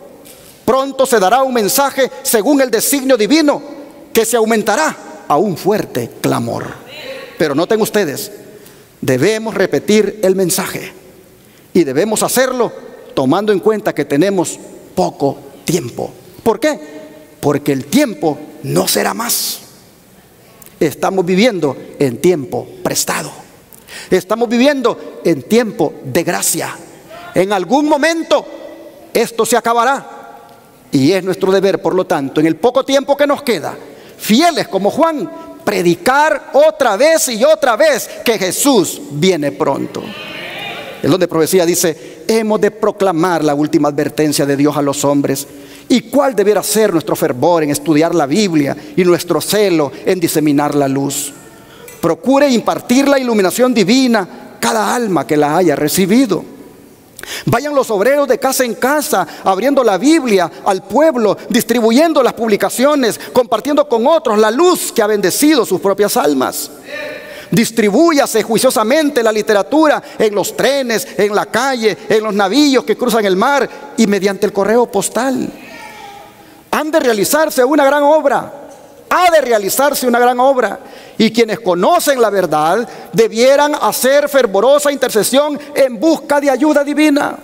Pronto se dará un mensaje según el designio divino, que se aumentará a un fuerte clamor. Pero noten ustedes, debemos repetir el mensaje y debemos hacerlo tomando en cuenta que tenemos poco tiempo. ¿Por qué? Porque el tiempo no será más. Estamos viviendo en tiempo prestado. Estamos viviendo en tiempo de gracia. En algún momento esto se acabará. Y es nuestro deber, por lo tanto, en el poco tiempo que nos queda, fieles como Juan, predicar otra vez y otra vez que Jesús viene pronto. El don de profecía dice: hemos de proclamar la última advertencia de Dios a los hombres. ¿Y cuál debiera ser nuestro fervor en estudiar la Biblia y nuestro celo en diseminar la luz? Procure impartir la iluminación divina a cada alma que la haya recibido. Vayan los obreros de casa en casa, abriendo la Biblia al pueblo, distribuyendo las publicaciones, compartiendo con otros la luz que ha bendecido sus propias almas. Distribúyase juiciosamente la literatura en los trenes, en la calle, en los navíos que cruzan el mar y mediante el correo postal. Han de realizarse una gran obra. Ha de realizarse una gran obra. Y quienes conocen la verdad debieran hacer fervorosa intercesión en busca de ayuda divina.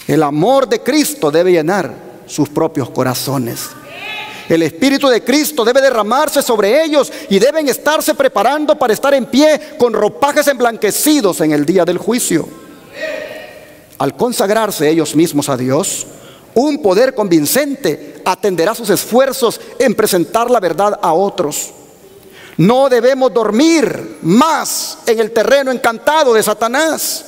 El amor de Cristo debe llenar sus propios corazones. El Espíritu de Cristo debe derramarse sobre ellos y deben estarse preparando para estar en pie con ropajes emblanquecidos en el día del juicio. Al consagrarse ellos mismos a Dios, un poder convincente atenderá sus esfuerzos en presentar la verdad a otros. No debemos dormir más en el terreno encantado de Satanás,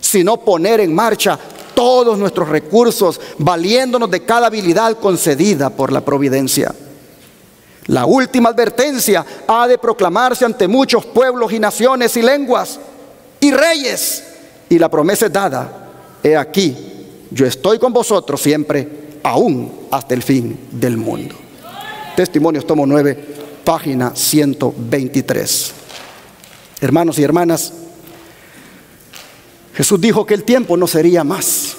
sino poner en marcha todos nuestros recursos, valiéndonos de cada habilidad concedida por la providencia. La última advertencia ha de proclamarse ante muchos pueblos y naciones y lenguas y reyes. Y la promesa es dada: he aquí, yo estoy con vosotros siempre, aún hasta el fin del mundo. Testimonios, tomo 9, página 123. Hermanos y hermanas, Jesús dijo que el tiempo no sería más.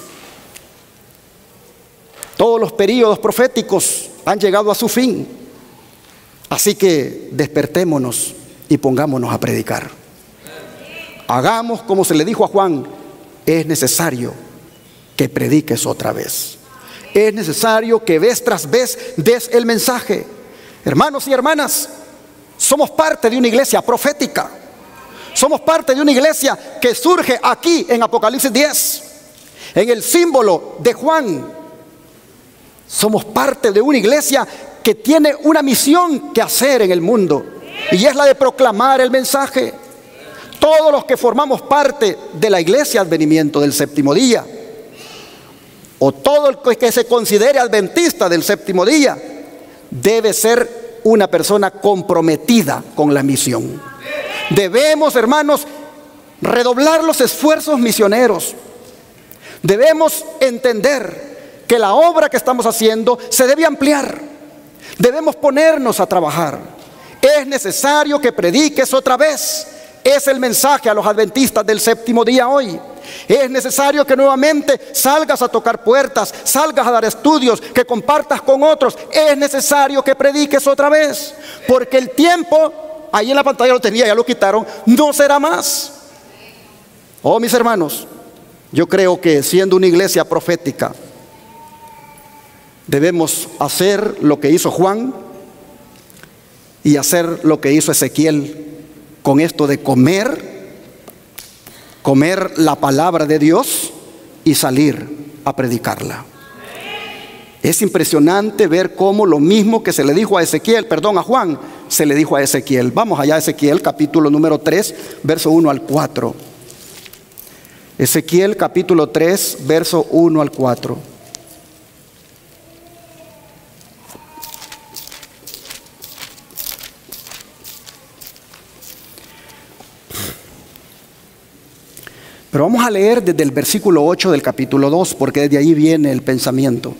Todos los períodos proféticos han llegado a su fin. Así que despertémonos y pongámonos a predicar. Hagamos como se le dijo a Juan: es necesario que prediques otra vez. Es necesario que vez tras vez des el mensaje. Hermanos y hermanas, somos parte de una iglesia profética. Somos parte de una iglesia que surge aquí en Apocalipsis 10, en el símbolo de Juan. Somos parte de una iglesia que tiene una misión que hacer en el mundo, y es la de proclamar el mensaje. Todos los que formamos parte de la iglesia Advenimiento del séptimo día, o todo el que se considere adventista del séptimo día, debe ser una persona comprometida con la misión. Debemos, hermanos, redoblar los esfuerzos misioneros. Debemos entender que la obra que estamos haciendo se debe ampliar. Debemos ponernos a trabajar. Es necesario que prediques otra vez. Es el mensaje a los adventistas del séptimo día hoy. Es necesario que nuevamente salgas a tocar puertas, salgas a dar estudios, que compartas con otros. Es necesario que prediques otra vez, porque el tiempo, ahí en la pantalla lo tenía, ya lo quitaron, no será más. Oh, mis hermanos, yo creo que siendo una iglesia profética, debemos hacer lo que hizo Juan y hacer lo que hizo Ezequiel, con esto de comer la palabra de Dios y salir a predicarla. Es impresionante ver cómo lo mismo que se le dijo a Juan, se le dijo a Ezequiel. Vamos allá a Ezequiel, capítulo número 3, verso 1 al 4. Ezequiel, capítulo 3, verso 1 al 4. Pero vamos a leer desde el versículo 8 del capítulo 2, porque desde ahí viene el pensamiento.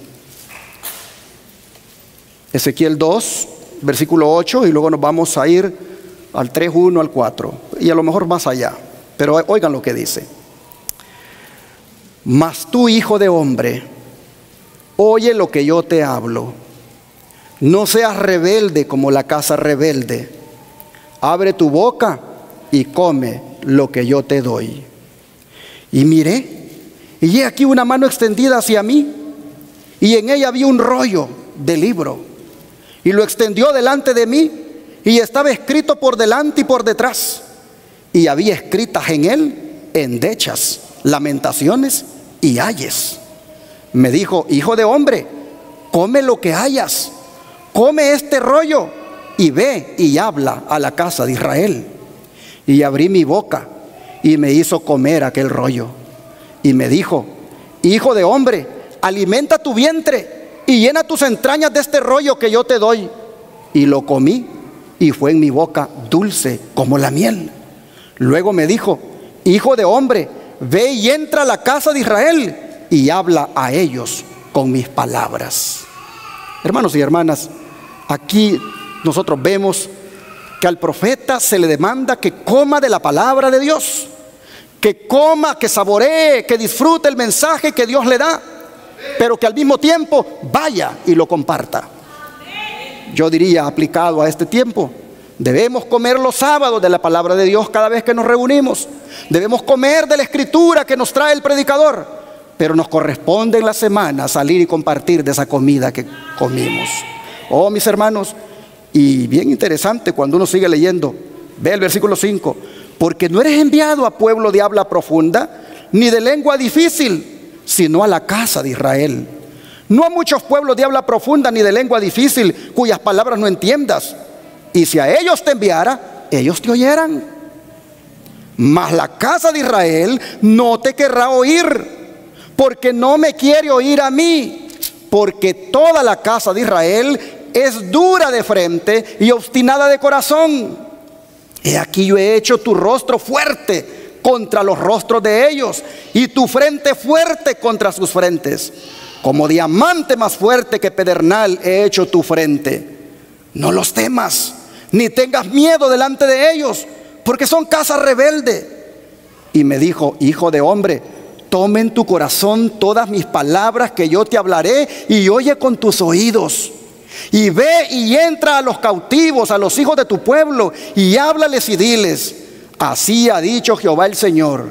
Ezequiel 2, versículo 8, y luego nos vamos a ir al 3, 1 al 4, y a lo mejor más allá. Pero oigan lo que dice: mas tú, hijo de hombre, oye lo que yo te hablo. No seas rebelde como la casa rebelde. Abre tu boca y come lo que yo te doy. Y miré, y he aquí una mano extendida hacia mí, y en ella había un rollo de libro, y lo extendió delante de mí, y estaba escrito por delante y por detrás, y había escritas en él endechas, lamentaciones y ayes. Me dijo: hijo de hombre, come lo que hayas, come este rollo, y ve y habla a la casa de Israel. Y abrí mi boca, y me hizo comer aquel rollo. Y me dijo: hijo de hombre, alimenta tu vientre y llena tus entrañas de este rollo que yo te doy. Y lo comí, y fue en mi boca dulce como la miel. Luego me dijo: hijo de hombre, ve y entra a la casa de Israel y habla a ellos con mis palabras. Hermanos y hermanas, aquí nosotros vemos que al profeta se le demanda que coma de la palabra de Dios, que coma, que saboree, que disfrute el mensaje que Dios le da, pero que al mismo tiempo vaya y lo comparta. Yo diría, aplicado a este tiempo, debemos comer los sábados de la palabra de Dios cada vez que nos reunimos. Debemos comer de la escritura que nos trae el predicador, pero nos corresponde en la semana salir y compartir de esa comida que comimos. Oh, mis hermanos, y bien interesante cuando uno sigue leyendo, ve el versículo 5: porque no eres enviado a pueblo de habla profunda, ni de lengua difícil, sino a la casa de Israel. No a muchos pueblos de habla profunda ni de lengua difícil, cuyas palabras no entiendas. Y si a ellos te enviara, ellos te oyeran. Mas la casa de Israel no te querrá oír, porque no me quiere oír a mí, porque toda la casa de Israel es dura de frente y obstinada de corazón. He aquí yo he hecho tu rostro fuerte contra los rostros de ellos, y tu frente fuerte contra sus frentes. Como diamante más fuerte que pedernal he hecho tu frente. No los temas, ni tengas miedo delante de ellos, porque son casa rebelde. Y me dijo: hijo de hombre, toma en tu corazón todas mis palabras que yo te hablaré, y oye con tus oídos. Y ve y entra a los cautivos, a los hijos de tu pueblo, y háblales y diles: así ha dicho Jehová el Señor,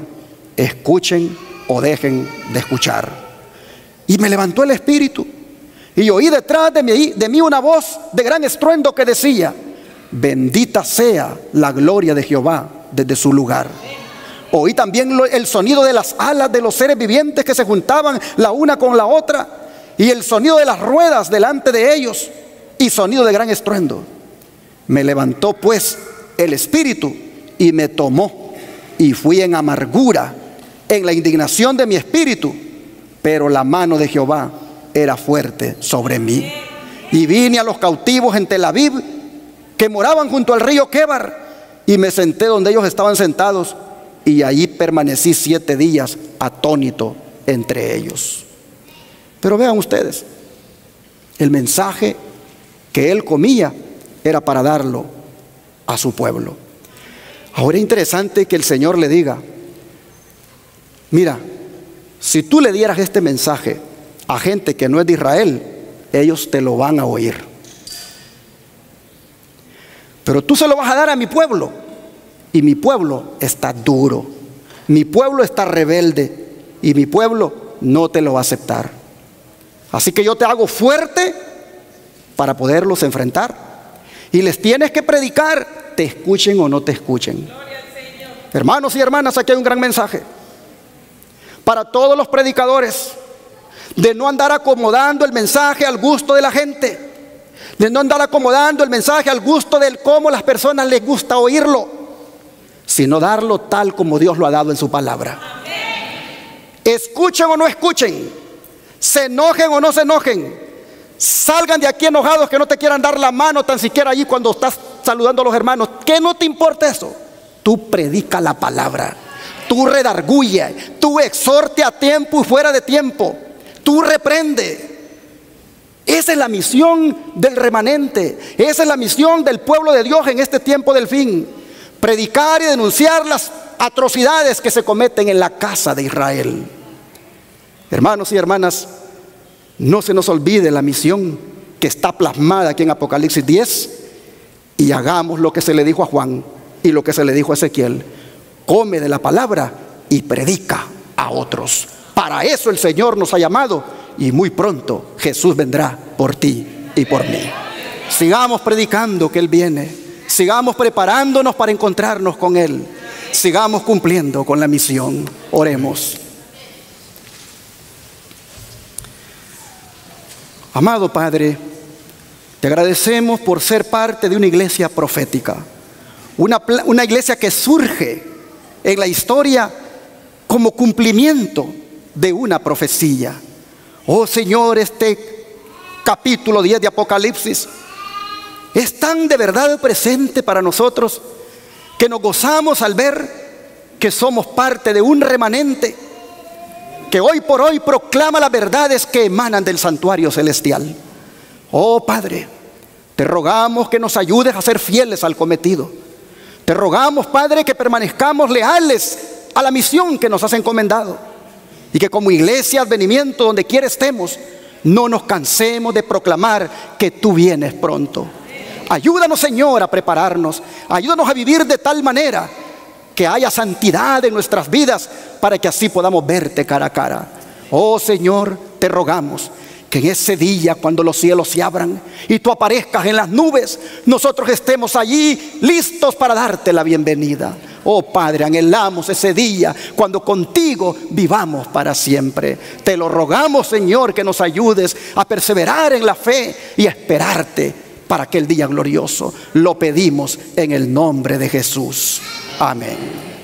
escuchen o dejen de escuchar. Y me levantó el espíritu, y oí detrás de mí una voz de gran estruendo que decía: bendita sea la gloria de Jehová desde su lugar. Oí también el sonido de las alas de los seres vivientes que se juntaban la una con la otra, y el sonido de las ruedas delante de ellos, y sonido de gran estruendo. Me levantó pues el espíritu y me tomó, y fui en amargura, en la indignación de mi espíritu, pero la mano de Jehová era fuerte sobre mí. Y vine a los cautivos en Tel Aviv, que moraban junto al río Quebar, y me senté donde ellos estaban sentados, y allí permanecí 7 días atónito entre ellos. Pero vean ustedes, el mensaje que él comía era para darlo a su pueblo. Ahora es interesante que el Señor le diga: mira, si tú le dieras este mensaje a gente que no es de Israel, ellos te lo van a oír. Pero tú se lo vas a dar a mi pueblo, y mi pueblo está duro, mi pueblo está rebelde, y mi pueblo no te lo va a aceptar. Así que yo te hago fuerte para poderlos enfrentar, y les tienes que predicar, te escuchen o no te escuchen. Hermanos y hermanas, aquí hay un gran mensaje para todos los predicadores, de no andar acomodando el mensaje al gusto de la gente, de no andar acomodando el mensaje al gusto de cómo las personas les gusta oírlo, sino darlo tal como Dios lo ha dado en su palabra. Escuchen o no escuchen, se enojen o no se enojen, salgan de aquí enojados, que no te quieran dar la mano tan siquiera allí cuando estás saludando a los hermanos, que no te importa eso. Tú predica la palabra, tú redarguye, tú exhorte a tiempo y fuera de tiempo, tú reprende. Esa es la misión del remanente, esa es la misión del pueblo de Dios en este tiempo del fin: predicar y denunciar las atrocidades que se cometen en la casa de Israel. Hermanos y hermanas, no se nos olvide la misión que está plasmada aquí en Apocalipsis 10, y hagamos lo que se le dijo a Juan y lo que se le dijo a Ezequiel: come de la palabra y predica a otros. Para eso el Señor nos ha llamado, y muy pronto Jesús vendrá por ti y por mí. Sigamos predicando que Él viene, sigamos preparándonos para encontrarnos con Él, sigamos cumpliendo con la misión. Oremos. Amado Padre, te agradecemos por ser parte de una iglesia profética, una iglesia que surge en la historia como cumplimiento de una profecía. Oh Señor, este capítulo 10 de Apocalipsis es tan de verdad presente para nosotros, que nos gozamos al ver que somos parte de un remanente que hoy por hoy proclama las verdades que emanan del santuario celestial. Oh Padre, te rogamos que nos ayudes a ser fieles al cometido. Te rogamos, Padre, que permanezcamos leales a la misión que nos has encomendado, y que como iglesia Advenimiento, donde quiera estemos, no nos cansemos de proclamar que tú vienes pronto. Ayúdanos, Señor, a prepararnos, ayúdanos a vivir de tal manera que haya santidad en nuestras vidas, para que así podamos verte cara a cara. Oh Señor, te rogamos que en ese día, cuando los cielos se abran y tú aparezcas en las nubes, nosotros estemos allí listos para darte la bienvenida. Oh Padre, anhelamos ese día cuando contigo vivamos para siempre. Te lo rogamos, Señor, que nos ayudes a perseverar en la fe y a esperarte para aquel día glorioso. Lo pedimos en el nombre de Jesús. Amén.